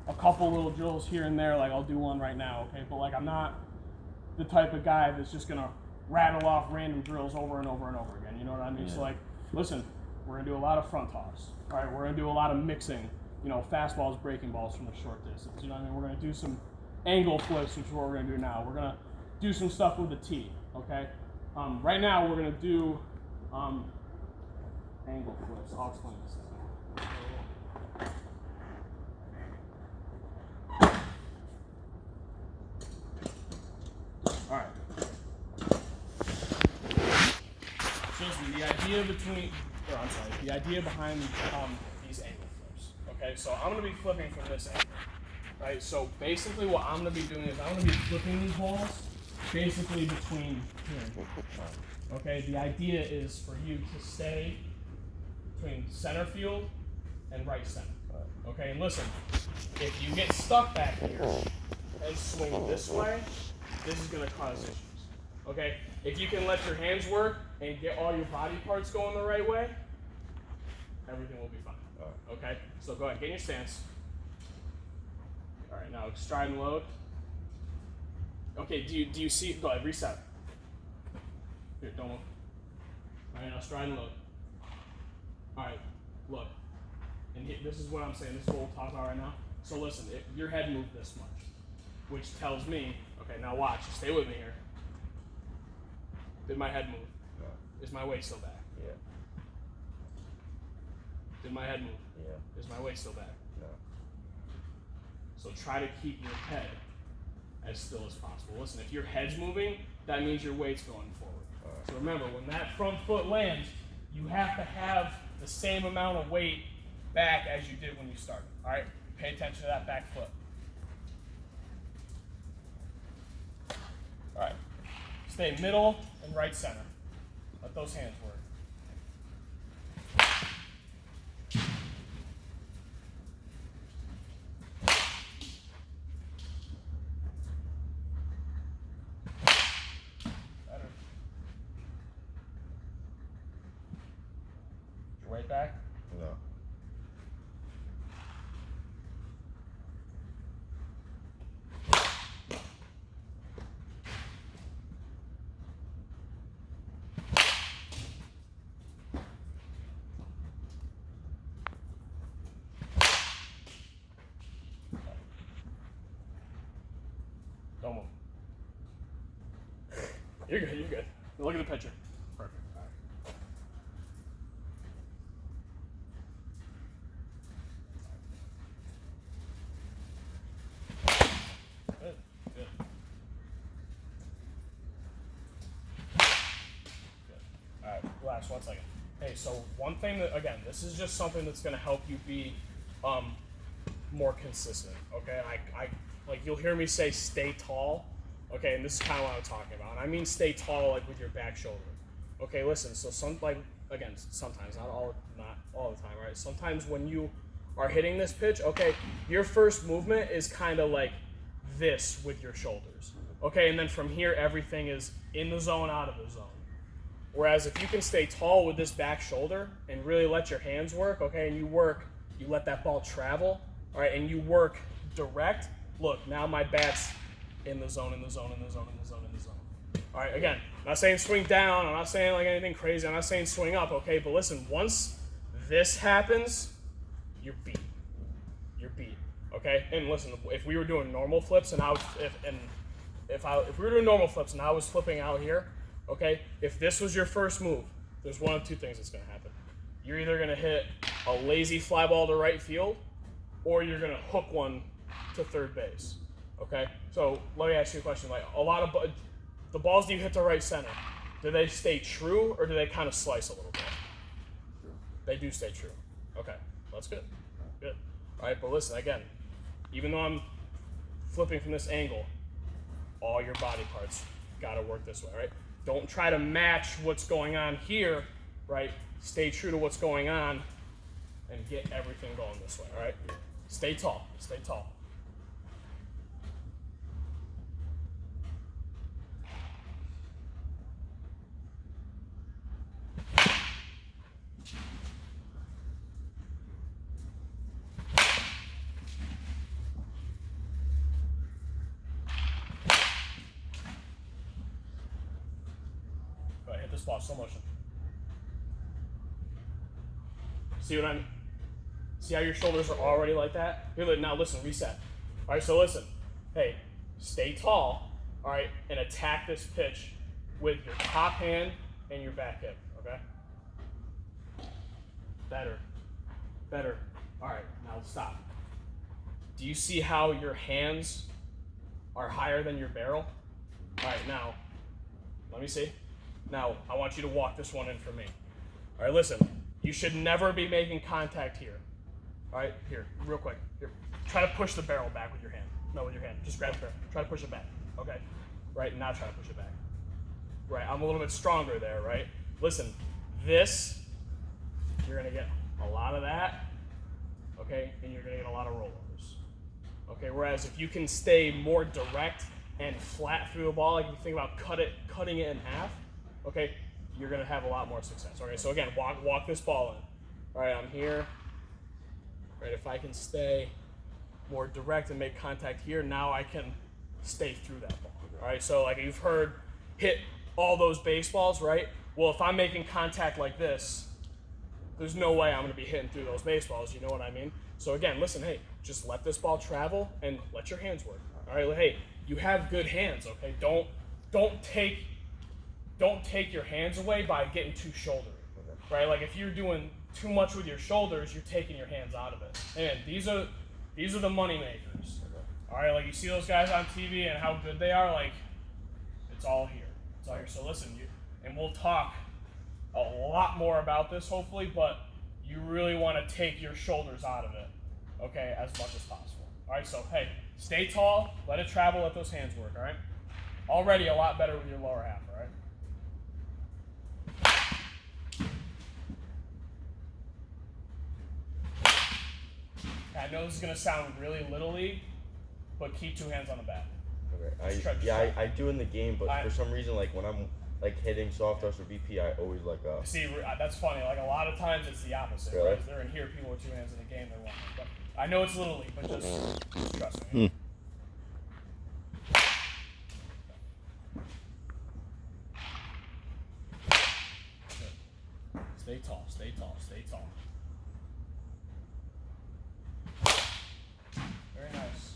a couple little drills here and there, like I'll do one right now, okay? But like I'm not the type of guy that's just gonna rattle off random drills over and over and over again. You know what I mean? Yeah. So like, listen, we're gonna do a lot of front toss. All right, we're gonna do a lot of mixing. You know, fastballs, breaking balls from the short distance. You know what I mean? We're gonna do some angle flips, which is what we're gonna do now. We're gonna do some stuff with the tee. Okay. Right now we're gonna do angle flips. I'll explain this. All right. So the idea the idea behind these angle flips. Okay, so I'm going to be flipping from this angle, right? So basically, what I'm going to be doing is I'm going to be flipping these balls basically between here and here. Okay, the idea is for you to stay between center field and right center. Okay, and listen, if you get stuck back here and swing this way, this is going to cause issues. Okay, if you can let your hands work and get all your body parts going the right way, everything will be fine. Okay, so go ahead, get in your stance. All right, now stride and load. Okay, do you see? Go ahead, reset. Here, don't move. All right, now stride and load. All right, look, and this is what I'm saying. This is what we'll talk about right now. So listen, your head moved this much, which tells me, okay, now watch. Stay with me here. Did my head move? No. Is my weight still back? Yeah. Did my head move? Yeah. Is my weight still back? No. So try to keep your head as still as possible. Listen, if your head's moving, that means your weight's going forward. Right. So remember, when that front foot lands, you have to have the same amount of weight back as you did when you started. All right? Pay attention to that back foot. All right. Stay middle and right center. Let those hands work. Better. Your weight back? No. Don't move. You're good, you're good. Now look at the picture. Perfect. All right. Good, good. Good. All right, relax 1 second. Hey, so one thing that, again, this is just something that's going to help you be more consistent, okay? I like, you'll hear me say stay tall, okay, and this is kind of what I'm talking about. And I mean stay tall, like, with your back shoulder. Okay, listen, so sometimes, not all the time, right? Sometimes when you are hitting this pitch, okay, your first movement is kind of like this with your shoulders, okay? And then from here, everything is in the zone, out of the zone. Whereas if you can stay tall with this back shoulder and really let your hands work, okay, and you let that ball travel, all right, and you work direct, look, now my bat's in the zone, in the zone, in the zone, in the zone, in the zone. All right, again, I'm not saying swing down, I'm not saying like anything crazy, I'm not saying swing up, okay, but listen, once this happens, you're beat. You're beat, okay? And listen, if we were doing normal flips and if we were doing normal flips and I was flipping out here, okay, if this was your first move, there's one of two things that's going to happen. You're either going to hit a lazy fly ball to right field, or you're going to hook one to third base, okay? So let me ask you a question. Like, a lot of the balls that you hit to right center, do they stay true, or do they kind of slice a little bit? They do stay true. Okay, that's good. Good. All right, but listen, again, even though I'm flipping from this angle, all your body parts got to work this way, right? Don't try to match what's going on here, right? Stay true to what's going on and get everything going this way, all right? Stay tall. Stay tall. ball, slow motion. See what I'm? See how your shoulders are already like that? Here, now listen, reset. All right, so listen. Hey, stay tall. All right, and attack this pitch with your top hand and your back hip. Okay. Better. Better. All right, now stop. Do you see how your hands are higher than your barrel? All right, now, let me see. Now, I want you to walk this one in for me. All right, listen. You should never be making contact here. All right, here, real quick. Here, try to push the barrel back with your hand. No, with your hand. Just grab the barrel. Try to push it back. Okay. Right, now try to push it back. Right, I'm a little bit stronger there, right? Listen, this, you're gonna get a lot of that, okay, and you're gonna get a lot of rollovers. Okay, whereas if you can stay more direct and flat through the ball, like you think about cutting it in half, okay, you're gonna have a lot more success. Okay, so again, walk this ball in. All right, I'm here. Right, if I can stay more direct and make contact here, now I can stay through that ball. All right, so like you've heard, hit all those baseballs, right? Well, if I'm making contact like this, there's no way I'm gonna be hitting through those baseballs, you know what I mean? So again, listen, hey, just let this ball travel and let your hands work. All right, hey, you have good hands, okay? Don't take your hands away by getting too shouldery, right? Like if you're doing too much with your shoulders, you're taking your hands out of it. And these are the money makers. All right, like you see those guys on TV and how good they are, like it's all here. It's all here. So listen, and we'll talk a lot more about this hopefully, but you really want to take your shoulders out of it, okay, as much as possible. All right, so hey, stay tall, let it travel, let those hands work. All right, already a lot better with your lower half. All right. I know this is gonna sound really little league, but keep two hands on the bat. Okay. I do in the game, but for some reason, like when I'm like hitting soft touch or BP, I always like See, that's funny. Like a lot of times it's the opposite. Really? Right? They're in here, people with two hands in the game, they're one. But I know it's little league, but just trust me. Good. Stay tall. Stay tall. Stay tall. Very nice.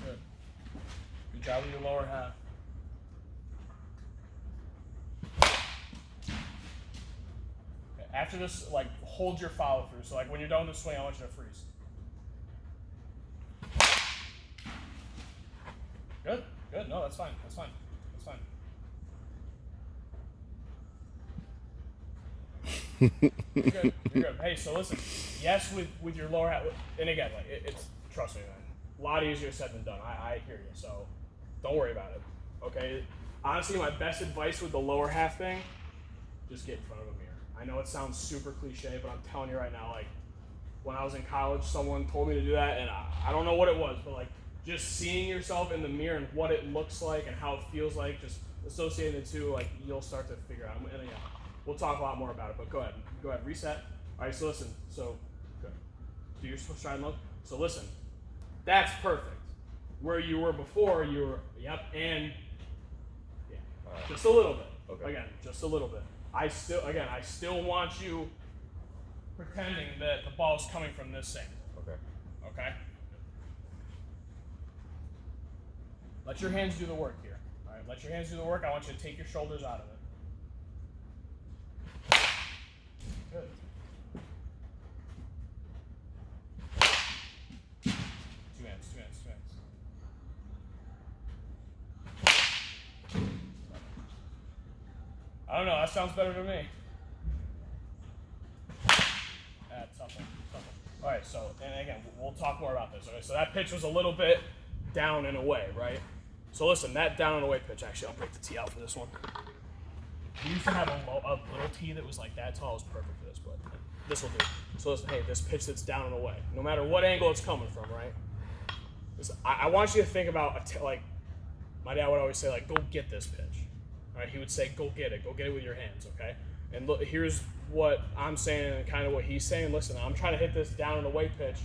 Good. Good job with your lower half. Okay. After this, like, hold your follow through. So, like, when you're done with the swing, I want you to freeze. Good. Good. No, that's fine. That's fine. That's fine. You're good. You're good. Hey, so listen. Yes, with your lower half, and again, like it's trust me, man. A lot easier said than done. I hear you. So don't worry about it. Okay. Honestly, my best advice with the lower half thing, just get in front of a mirror. I know it sounds super cliche, but I'm telling you right now, like when I was in college, someone told me to do that, and I don't know what it was, but like just seeing yourself in the mirror and what it looks like and how it feels like, just associating the two, like you'll start to figure out. And yeah, we'll talk a lot more about it, but go ahead, reset. All right, so listen, so good. Do your stride look. So listen, that's perfect. Where you were before, you were, yep, and yeah, just a little bit. Okay. Again, just a little bit. I still want you pretending that the ball's coming from this angle. Okay. Okay? Let your hands do the work here. All right, let your hands do the work. I want you to take your shoulders out of it. Good. Two hands. I don't know, that sounds better to me. That's something. All right, so, and again, we'll talk more about this. Okay, so that pitch was a little bit down and away, right? So listen, that down and away pitch, actually, I'll break the tee out for this one. We used to have a little tee that was like that tall. It was perfect for this, but this will do. So listen, hey, this pitch that's down and away, no matter what angle it's coming from, right? I want you to think about, like, my dad would always say, like, go get this pitch. All right, he would say, go get it with your hands, okay? And look, here's what I'm saying and kind of what he's saying. Listen, I'm trying to hit this down and away pitch,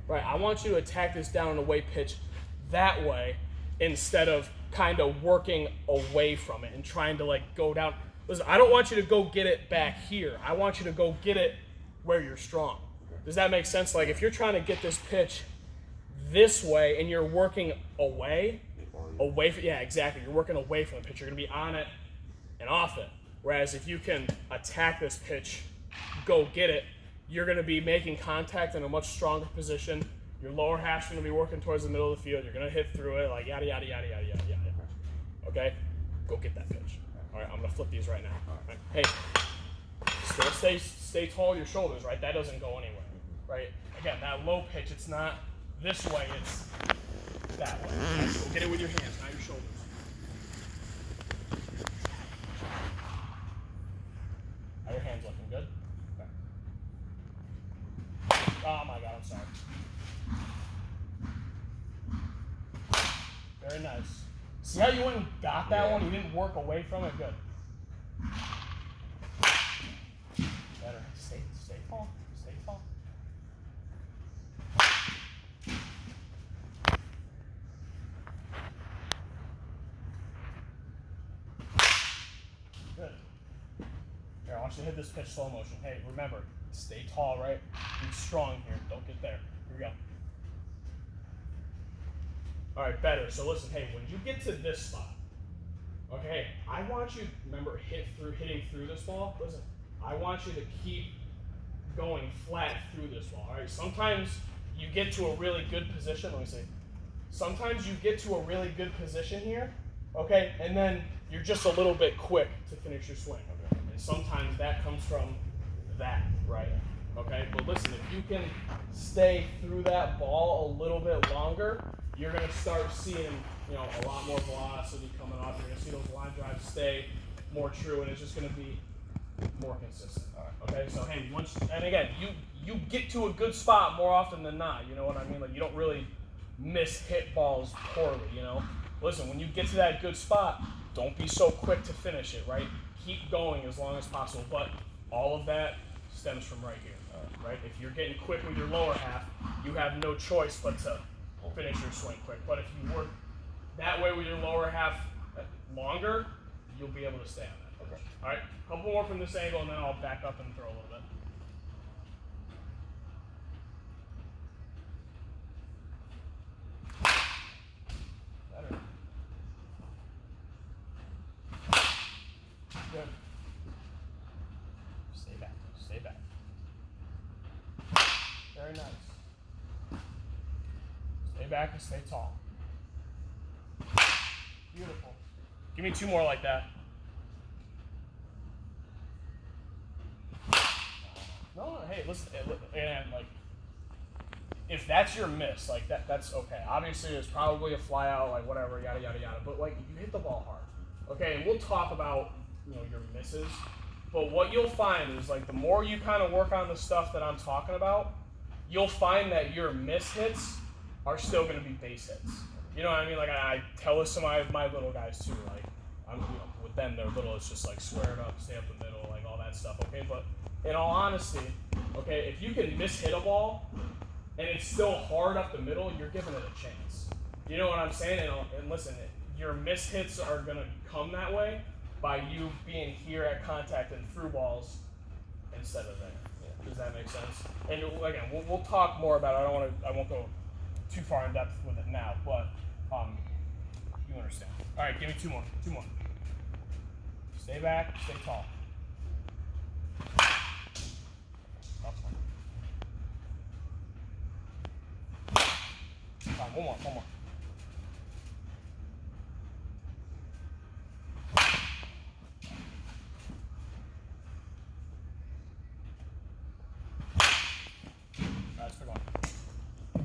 right? I want you to attack this down and away pitch that way instead of kind of working away from it and trying to like go down. Listen, I don't want you to go get it back here. I want you to go get it where you're strong. Does that make sense? Like if you're trying to get this pitch this way and you're working away from, yeah, exactly. You're working away from the pitch. You're going to be on it and off it. Whereas if you can attack this pitch, go get it, you're going to be making contact in a much stronger position. Your lower half's going to be working towards the middle of the field. You're going to hit through it, like yada, yada, yada, yada, yada, yada. Okay? Go get that pitch. All right, I'm going to flip these right now. Right. Hey, still stay tall with your shoulders, right? That doesn't go anywhere, right? Again, that low pitch, it's not this way, it's that way. Right? Go get it with your hands, not your shoulders. Are your hands looking good? Okay. Oh my God, I'm sorry. Very nice. See how you went and got that one? You didn't work away from it? Good. Better. Stay tall. Stay tall. Good. Here, I want you to hit this pitch slow motion. Hey, remember, stay tall, right? Be strong here. Don't get there. Here we go. All right, better. So listen, hey, when you get to this spot, okay, I want you, remember, hitting through this ball. Listen, I want you to keep going flat through this ball. All right, sometimes you get to a really good position. Let me see. Sometimes you get to a really good position here, okay, and then you're just a little bit quick to finish your swing. Okay? And sometimes that comes from that, right? Okay, but listen, if you can stay through that ball a little bit longer, you're going to start seeing, a lot more velocity coming off. You're going to see those line drives stay more true, and it's just going to be more consistent. Okay, so hey, and again, you get to a good spot more often than not. You know what I mean? Like you don't really miss hit balls poorly. Listen, when you get to that good spot, don't be so quick to finish it. Right? Keep going as long as possible. But all of that stems from right here. Right? If you're getting quick with your lower half, you have no choice but to finish your swing quick. But if you work that way with your lower half longer, you'll be able to stay on that. Okay. All right, a couple more from this angle, and then I'll back up and throw a little bit. Better. Good. Stay back. Stay back. Very nice. Stay back and stay tall. Beautiful. Give me two more like that. No, hey, listen, and like, if that's your miss, like that's okay. Obviously, there's probably a fly out, like whatever, yada yada yada. But like, you hit the ball hard, okay. And we'll talk about your misses. But what you'll find is like the more you kind of work on the stuff that I'm talking about, you'll find that your miss hits are still going to be base hits. You know what I mean? Like I tell this to my little guys too. Like with them, they're little. It's just like square it up, stay up the middle, like all that stuff. Okay, but in all honesty, okay, if you can miss-hit a ball and it's still hard up the middle, you're giving it a chance. You know what I'm saying? And listen, your miss-hits are going to come that way by you being here at contact and through balls instead of there. Yeah. Does that make sense? And again, we'll talk more about it. I won't go too far in depth with it now, but you understand. All right, give me two more. Stay back, stay tall. One more.